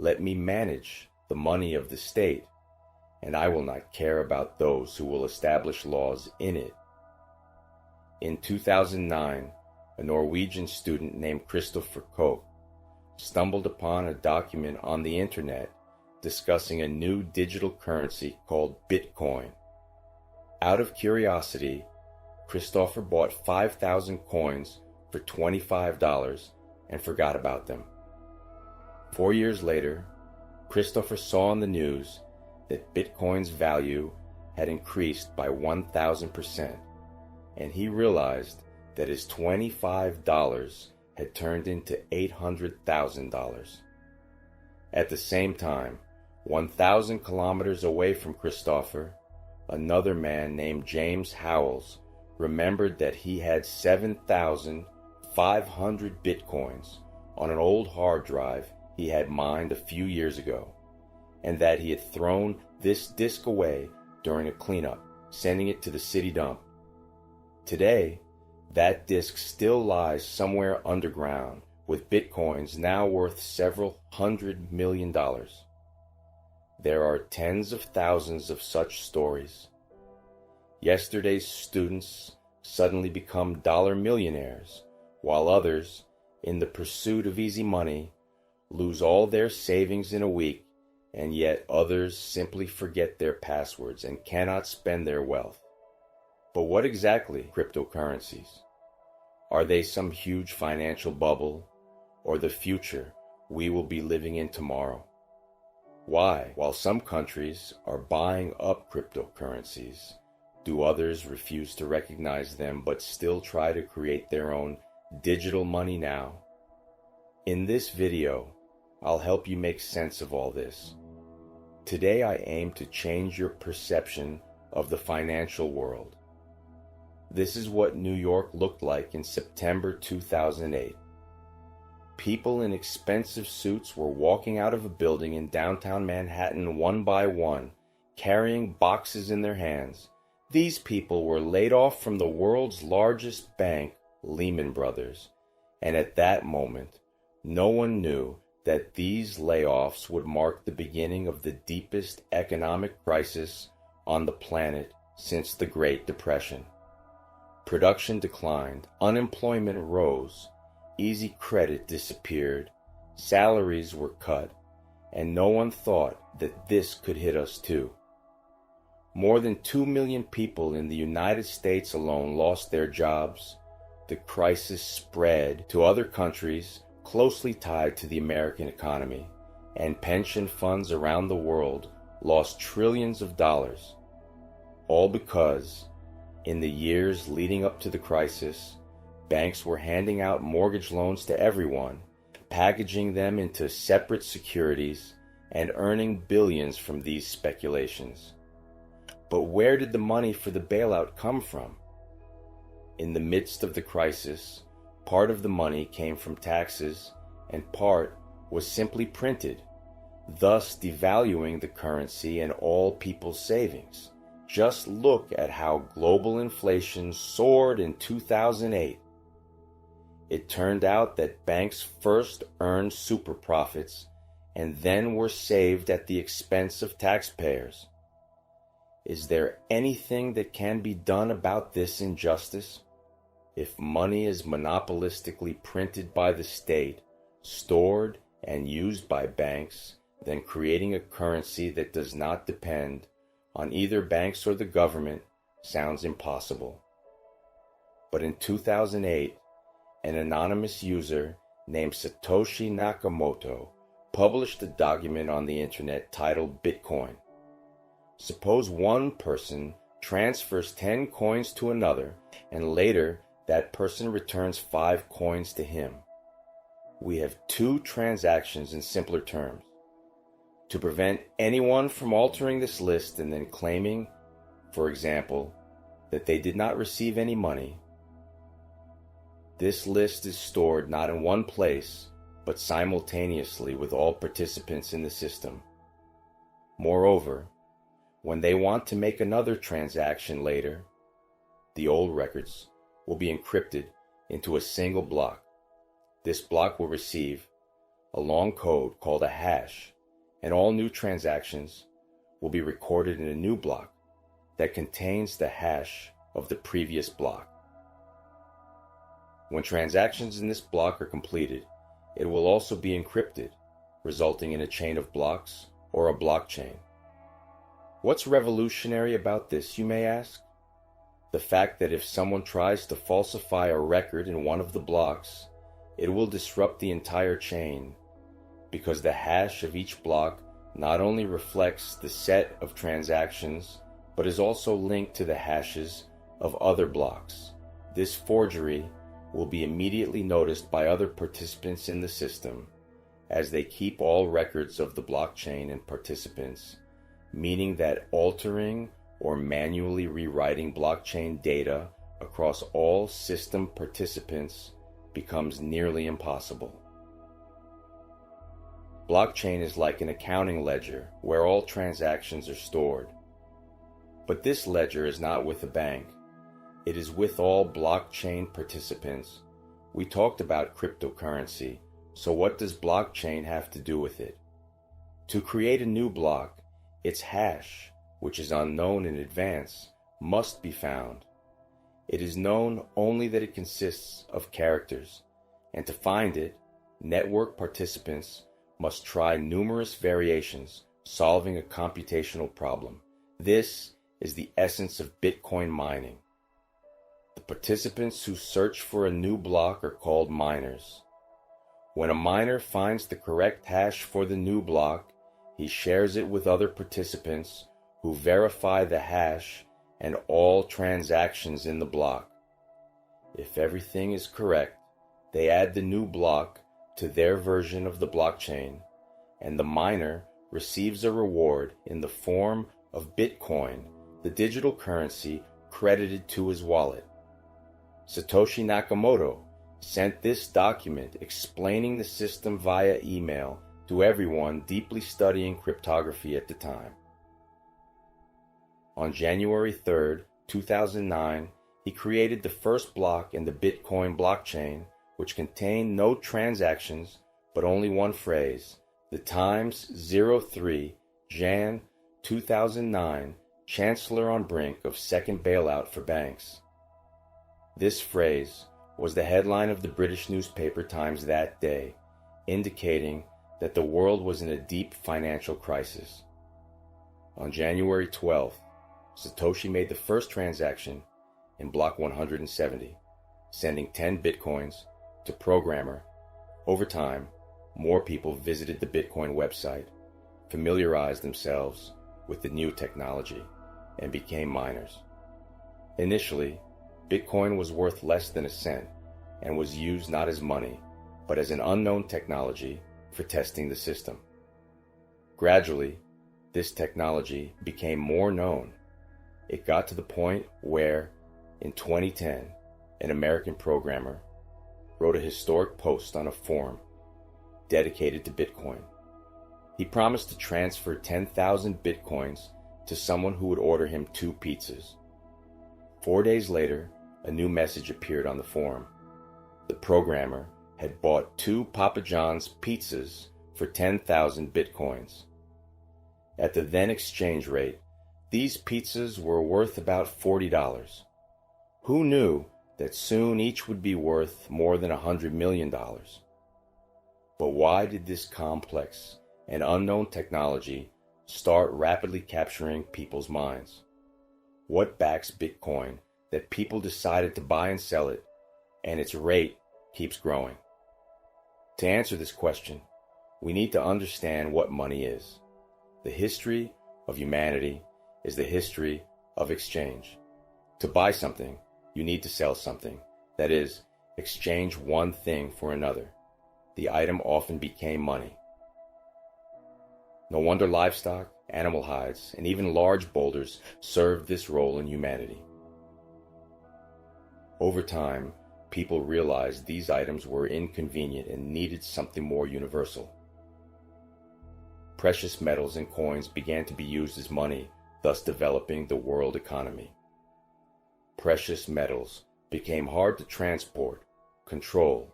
Let me manage the money of the state, and I will not care about those who will establish laws in it. In 2009, a Norwegian student named Christopher Koch stumbled upon a document on the internet discussing a new digital currency called Bitcoin. Out of curiosity, Christopher bought 5,000 coins for $25 and forgot about them. 4 years later, Christopher saw on the news that Bitcoin's value had increased by 1,000%, and he realized that his $25 had turned into $800,000. At the same time, 1,000 kilometers away from Christopher, another man named James Howells remembered that he had 7,500 Bitcoins on an old hard drive he had mined a few years ago, and that he had thrown this disk away during a cleanup, sending it to the city dump. Today, that disk still lies somewhere underground, with Bitcoins now worth several $100 million. There are tens of thousands of such stories. Yesterday's students suddenly become dollar millionaires, while others, in the pursuit of easy money, lose all their savings in a week, and yet others simply forget their passwords and cannot spend their wealth. But what exactly cryptocurrencies? Are they some huge financial bubble, or the future we will be living in tomorrow? Why, while some countries are buying up cryptocurrencies, do others refuse to recognize them but still try to create their own digital money now? In this video, I'll help you make sense of all this. Today I aim to change your perception of the financial world. This is what New York looked like in September 2008. People in expensive suits were walking out of a building in downtown Manhattan one by one, carrying boxes in their hands. These people were laid off from the world's largest bank, Lehman Brothers, and at that moment, no one knew that these layoffs would mark the beginning of the deepest economic crisis on the planet since the Great Depression. Production declined, unemployment rose, easy credit disappeared, salaries were cut, and no one thought that this could hit us too. More than 2 million people in the United States alone lost their jobs. The crisis spread to other countries closely tied to the American economy, and pension funds around the world lost trillions of dollars. All because, in the years leading up to the crisis, banks were handing out mortgage loans to everyone, packaging them into separate securities, and earning billions from these speculations. But where did the money for the bailout come from? In the midst of the crisis, part of the money came from taxes and part was simply printed, thus devaluing the currency and all people's savings. Just look at how global inflation soared in 2008. It turned out that banks first earned super profits and then were saved at the expense of taxpayers. Is there anything that can be done about this injustice? If money is monopolistically printed by the state, stored and used by banks, then creating a currency that does not depend on either banks or the government sounds impossible. But in 2008, an anonymous user named Satoshi Nakamoto published a document on the internet titled Bitcoin. Suppose one person transfers 10 coins to another, and later that person returns 5 coins to him. We have 2 transactions in simpler terms. To prevent anyone from altering this list and then claiming, for example, that they did not receive any money, this list is stored not in one place, but simultaneously with all participants in the system. Moreover, when they want to make another transaction later, the old records will be encrypted into a single block. This block will receive a long code called a hash, and all new transactions will be recorded in a new block that contains the hash of the previous block. When transactions in this block are completed, it will also be encrypted, resulting in a chain of blocks or a blockchain. What's revolutionary about this, you may ask? The fact that if someone tries to falsify a record in one of the blocks, it will disrupt the entire chain, because the hash of each block not only reflects the set of transactions, but is also linked to the hashes of other blocks. This forgery will be immediately noticed by other participants in the system, as they keep all records of the blockchain and participants, meaning that altering or manually rewriting blockchain data across all system participants becomes nearly impossible. Blockchain is like an accounting ledger where all transactions are stored. But this ledger is not with a bank. It is with all blockchain participants. We talked about cryptocurrency, so what does blockchain have to do with it? To create a new block, its hash, which is unknown in advance, must be found. It is known only that it consists of characters, and to find it, network participants must try numerous variations, solving a computational problem. This is the essence of Bitcoin mining. The participants who search for a new block are called miners. When a miner finds the correct hash for the new block, he shares it with other participants who verify the hash and all transactions in the block. If everything is correct, they add the new block to their version of the blockchain, and the miner receives a reward in the form of Bitcoin, the digital currency credited to his wallet. Satoshi Nakamoto sent this document explaining the system via email to everyone deeply studying cryptography at the time. On January 3, 2009, he created the first block in the Bitcoin blockchain, which contained no transactions but only one phrase, the Times 03 Jan 2009 Chancellor on brink of second bailout for banks. This phrase was the headline of the British newspaper Times that day, indicating that the world was in a deep financial crisis. On January 12th, Satoshi made the first transaction in block 170, sending 10 bitcoins to programmer. Over time, more people visited the Bitcoin website, familiarized themselves with the new technology, and became miners. Initially, Bitcoin was worth less than a cent and was used not as money, but as an unknown technology for testing the system. Gradually, this technology became more known. It got to the point where, in 2010, an American programmer wrote a historic post on a forum dedicated to Bitcoin. He promised to transfer 10,000 Bitcoins to someone who would order him 2 pizzas. 4 days later, a new message appeared on the forum. The programmer had bought 2 Papa John's pizzas for 10,000 Bitcoins. At the then exchange rate, these pizzas were worth about $40. Who knew that soon each would be worth more than $100 million? But why did this complex and unknown technology start rapidly capturing people's minds? What backs Bitcoin that people decided to buy and sell it, and its rate keeps growing? To answer this question, we need to understand what money is. The history of humanity is the history of exchange. To buy something, you need to sell something. That is, exchange one thing for another. The item often became money. No wonder livestock, animal hides, and even large boulders served this role in humanity. Over time, people realized these items were inconvenient and needed something more universal. Precious metals and coins began to be used as money, thus developing the world economy. Precious metals became hard to transport, control,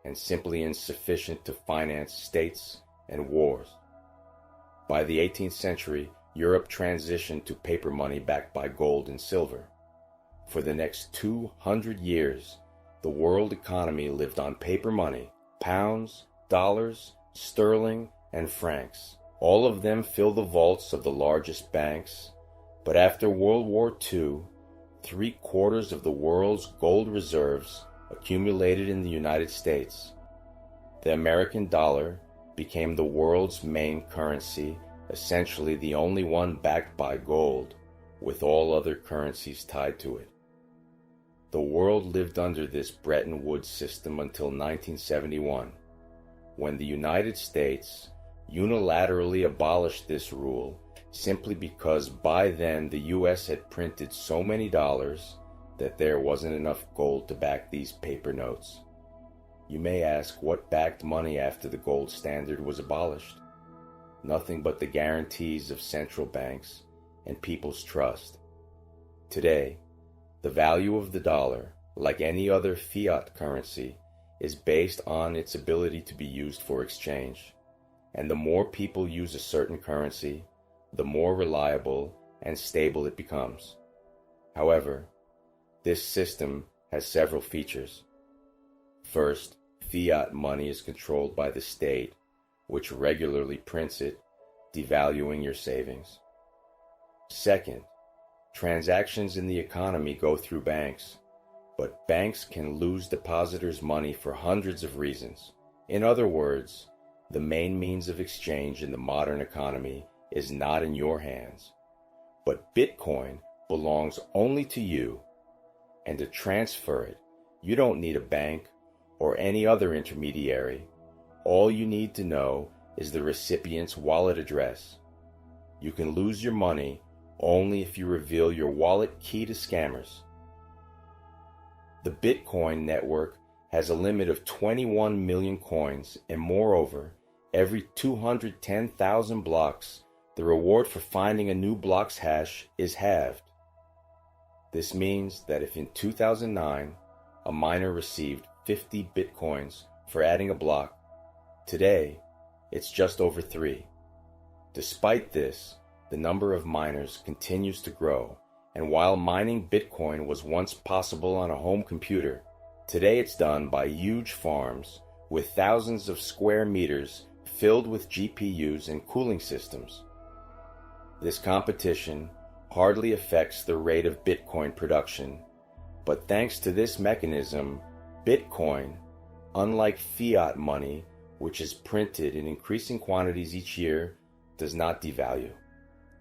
and simply insufficient to finance states and wars. By the 18th century, Europe transitioned to paper money backed by gold and silver. For the next 200 years, the world economy lived on paper money, pounds, dollars, sterling, and francs. All of them fill the vaults of the largest banks, but after World War II, 3/4 of the world's gold reserves accumulated in the United States. The American dollar became the world's main currency, essentially the only one backed by gold, with all other currencies tied to it. The world lived under this Bretton Woods system until 1971, when the United States unilaterally abolished this rule simply because by then the US had printed so many dollars that there wasn't enough gold to back these paper notes. You may ask, what backed money after the gold standard was abolished? Nothing but the guarantees of central banks and people's trust. Today, the value of the dollar, like any other fiat currency, is based on its ability to be used for exchange. And the more people use a certain currency, the more reliable and stable it becomes. However, this system has several features. First, fiat money is controlled by the state, which regularly prints it, devaluing your savings. Second, transactions in the economy go through banks, but banks can lose depositors' money for hundreds of reasons. In other words, the main means of exchange in the modern economy is not in your hands, but Bitcoin belongs only to you, and to transfer it, you don't need a bank or any other intermediary. All you need to know is the recipient's wallet address. You can lose your money only if you reveal your wallet key to scammers. The Bitcoin network has a limit of 21 million coins, and moreover, every 210,000 blocks, the reward for finding a new block's hash is halved. This means that if in 2009 a miner received 50 bitcoins for adding a block, today it's just over 3. Despite this, the number of miners continues to grow, and while mining Bitcoin was once possible on a home computer, today it's done by huge farms with thousands of square meters filled with GPUs and cooling systems. This competition hardly affects the rate of Bitcoin production, but thanks to this mechanism, Bitcoin, unlike fiat money, which is printed in increasing quantities each year, does not devalue.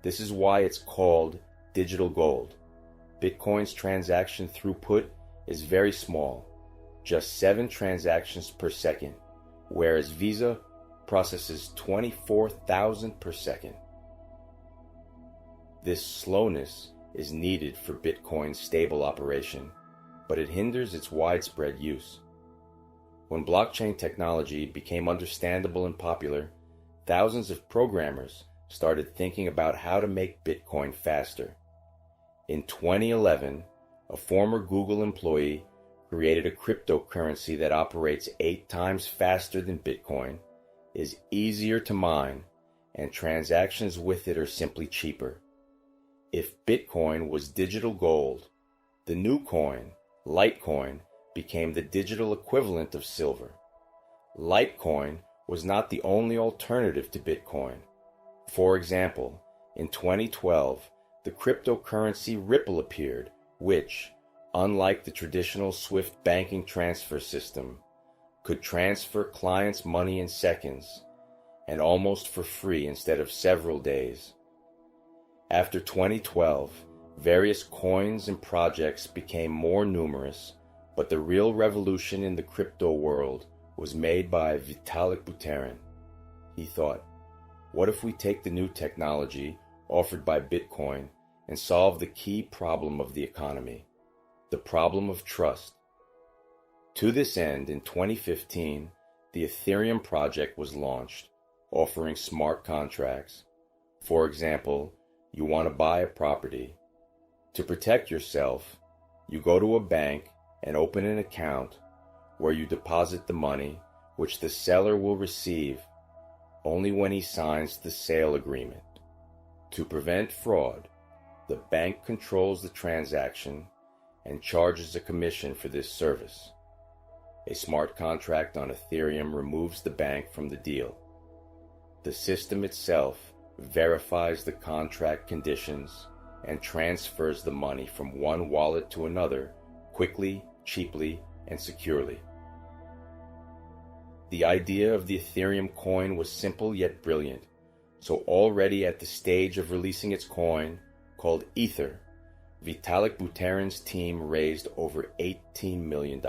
This is why it's called digital gold. Bitcoin's transaction throughput is very small, just 7 transactions per second, whereas Visa processes 24,000 per second. This slowness is needed for Bitcoin's stable operation, but it hinders its widespread use. When blockchain technology became understandable and popular, thousands of programmers started thinking about how to make Bitcoin faster. In 2011, a former Google employee created a cryptocurrency that operates 8 times faster than Bitcoin, is easier to mine, and transactions with it are simply cheaper. If Bitcoin was digital gold, the new coin, Litecoin, became the digital equivalent of silver. Litecoin was not the only alternative to Bitcoin. For example, in 2012, the cryptocurrency Ripple appeared, which, unlike the traditional SWIFT banking transfer system, could transfer clients' money in seconds, and almost for free instead of several days. After 2012, various coins and projects became more numerous, but the real revolution in the crypto world was made by Vitalik Buterin. He thought, what if we take the new technology offered by Bitcoin and solve the key problem of the economy, the problem of trust? To this end, in 2015, the Ethereum project was launched, offering smart contracts. For example, you want to buy a property. To protect yourself, you go to a bank and open an account, where you deposit the money, which the seller will receive only when he signs the sale agreement. To prevent fraud, the bank controls the transaction and charges a commission for this service. A smart contract on Ethereum removes the bank from the deal. The system itself verifies the contract conditions and transfers the money from one wallet to another quickly, cheaply, and securely. The idea of the Ethereum coin was simple yet brilliant, so already at the stage of releasing its coin, called Ether, Vitalik Buterin's team raised over $18 million.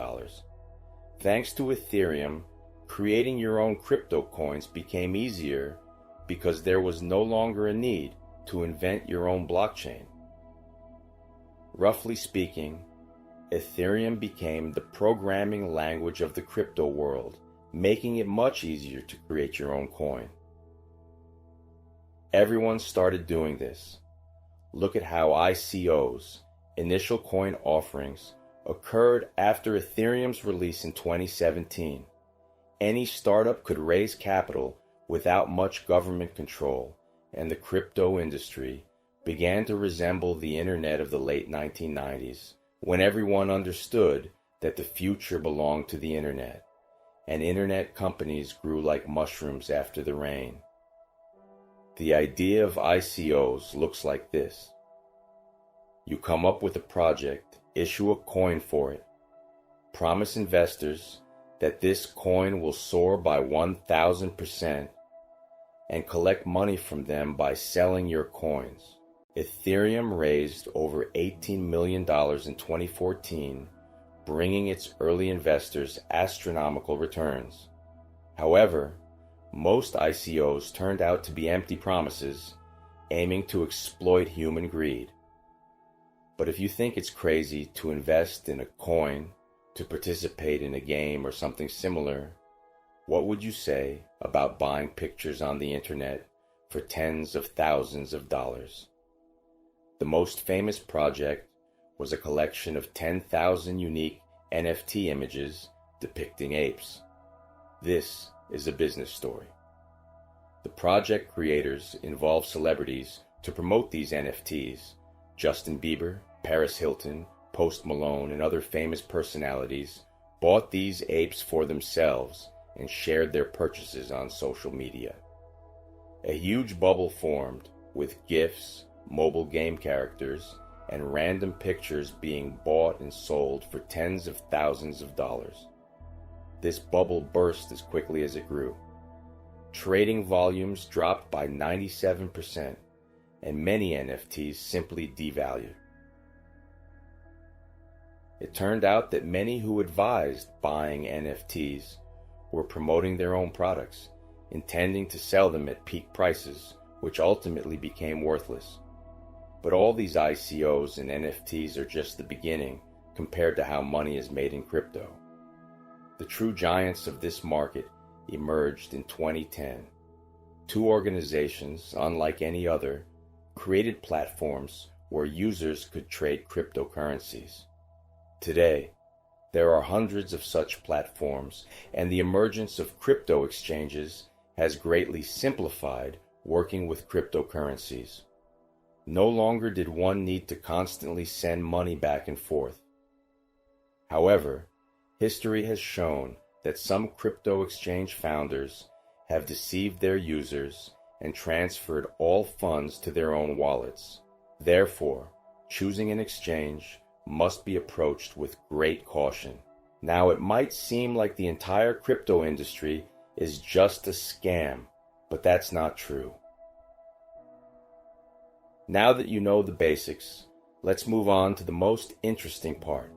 Thanks to Ethereum, creating your own crypto coins became easier because there was no longer a need to invent your own blockchain. Roughly speaking, Ethereum became the programming language of the crypto world, making it much easier to create your own coin. Everyone started doing this. Look at how ICOs, initial coin offerings, occurred after Ethereum's release in 2017. Any startup could raise capital without much government control, and the crypto industry began to resemble the internet of the late 1990s, when everyone understood that the future belonged to the internet, and internet companies grew like mushrooms after the rain. The idea of ICOs looks like this. You come up with a project, issue a coin for it, promise investors that this coin will soar by 1,000%, and collect money from them by selling your coins. Ethereum raised over $18 million in 2014, bringing its early investors astronomical returns. However, most ICOs turned out to be empty promises, aiming to exploit human greed. But if you think it's crazy to invest in a coin to participate in a game or something similar, what would you say about buying pictures on the internet for tens of thousands of dollars? The most famous project was a collection of 10,000 unique NFT images depicting apes. This is a business story. The project creators involved celebrities to promote these NFTs. Justin Bieber, Paris Hilton, Post Malone, and other famous personalities bought these apes for themselves and shared their purchases on social media. A huge bubble formed with GIFs, mobile game characters, and random pictures being bought and sold for tens of thousands of dollars. This bubble burst as quickly as it grew. Trading volumes dropped by 97%, and many NFTs simply devalued. It turned out that many who advised buying NFTs were promoting their own products, intending to sell them at peak prices, which ultimately became worthless. But all these ICOs and NFTs are just the beginning compared to how money is made in crypto. The true giants of this market emerged in 2010. Two organizations, unlike any other, created platforms where users could trade cryptocurrencies. Today, there are hundreds of such platforms, and the emergence of crypto exchanges has greatly simplified working with cryptocurrencies. No longer did one need to constantly send money back and forth. However, history has shown that some crypto exchange founders have deceived their users and transferred all funds to their own wallets. Therefore, choosing an exchange must be approached with great caution. Now, it might seem like the entire crypto industry is just a scam, but that's not true. Now that you know the basics, let's move on to the most interesting part.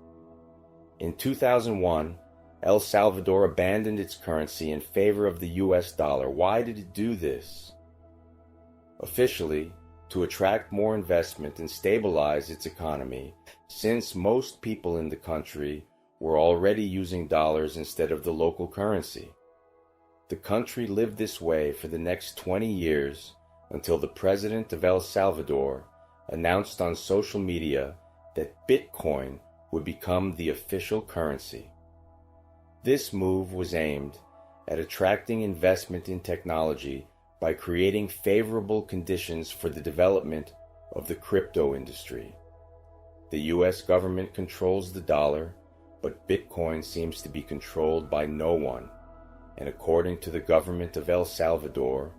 In 2001, El Salvador abandoned its currency in favor of the US dollar. Why did it do this? Officially, to attract more investment and stabilize its economy, since most people in the country were already using dollars instead of the local currency. The country lived this way for the next 20 years until the president of El Salvador announced on social media that Bitcoin would become the official currency. This move was aimed at attracting investment in technology by creating favorable conditions for the development of the crypto industry. The US government controls the dollar, but Bitcoin seems to be controlled by no one, and according to the government of El Salvador,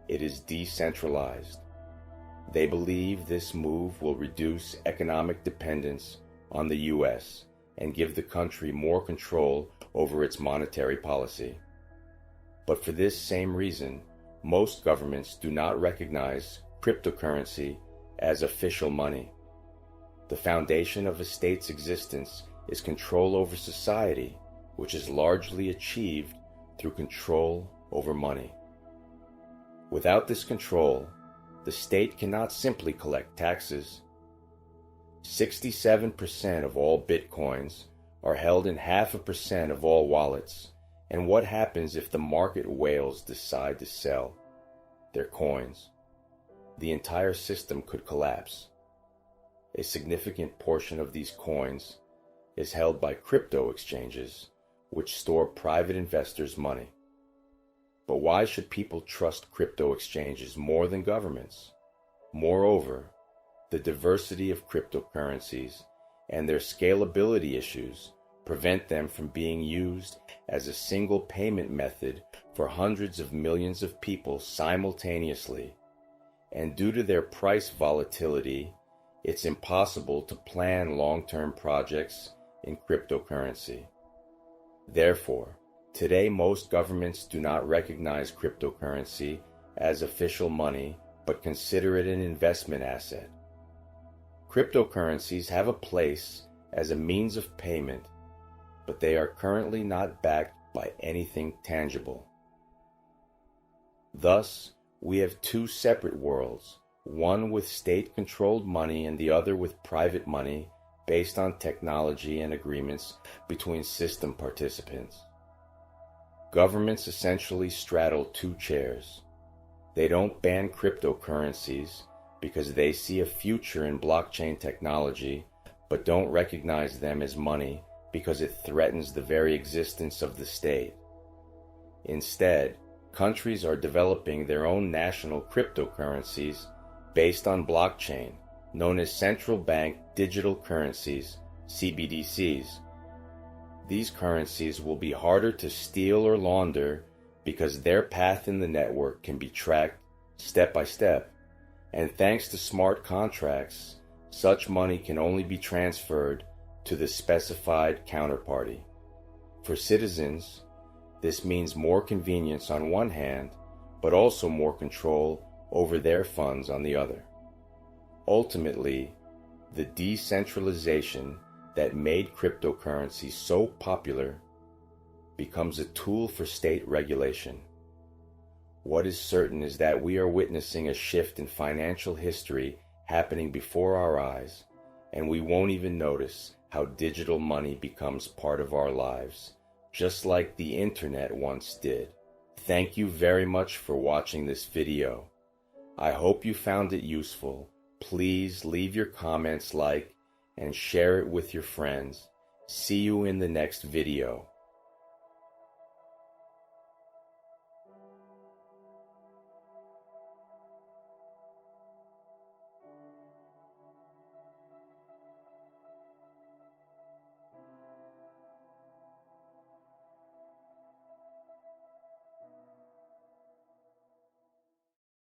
it is decentralized. They believe this move will reduce economic dependence on the US and give the country more control over its monetary policy. But for this same reason, most governments do not recognize cryptocurrency as official money. The foundation of a state's existence is control over society, which is largely achieved through control over money. Without this control, the state cannot simply collect taxes. 67% of all bitcoins are held in 0.5% of all wallets, and what happens if the market whales decide to sell their coins? The entire system could collapse. A significant portion of these coins is held by crypto exchanges, which store private investors' money. But why should people trust crypto exchanges more than governments? Moreover, the diversity of cryptocurrencies and their scalability issues prevent them from being used as a single payment method for hundreds of millions of people simultaneously. And due to their price volatility, it's impossible to plan long-term projects in cryptocurrency. Therefore, today most governments do not recognize cryptocurrency as official money, but consider it an investment asset. Cryptocurrencies have a place as a means of payment, but they are currently not backed by anything tangible. Thus, we have two separate worlds, one with state-controlled money and the other with private money based on technology and agreements between system participants. Governments essentially straddle two chairs. They don't ban cryptocurrencies because they see a future in blockchain technology, but don't recognize them as money because it threatens the very existence of the state. Instead, countries are developing their own national cryptocurrencies based on blockchain, known as central bank digital currencies, CBDCs. These currencies will be harder to steal or launder because their path in the network can be tracked step by step, and thanks to smart contracts, such money can only be transferred to the specified counterparty. For citizens, this means more convenience on one hand, but also more control over their funds on the other. Ultimately, the decentralization that made cryptocurrency so popular becomes a tool for state regulation. What is certain is that we are witnessing a shift in financial history happening before our eyes, and we won't even notice how digital money becomes part of our lives, just like the internet once did. Thank you very much for watching this video. I hope you found it useful. Please leave your comments, like, and share it with your friends. See you in the next video.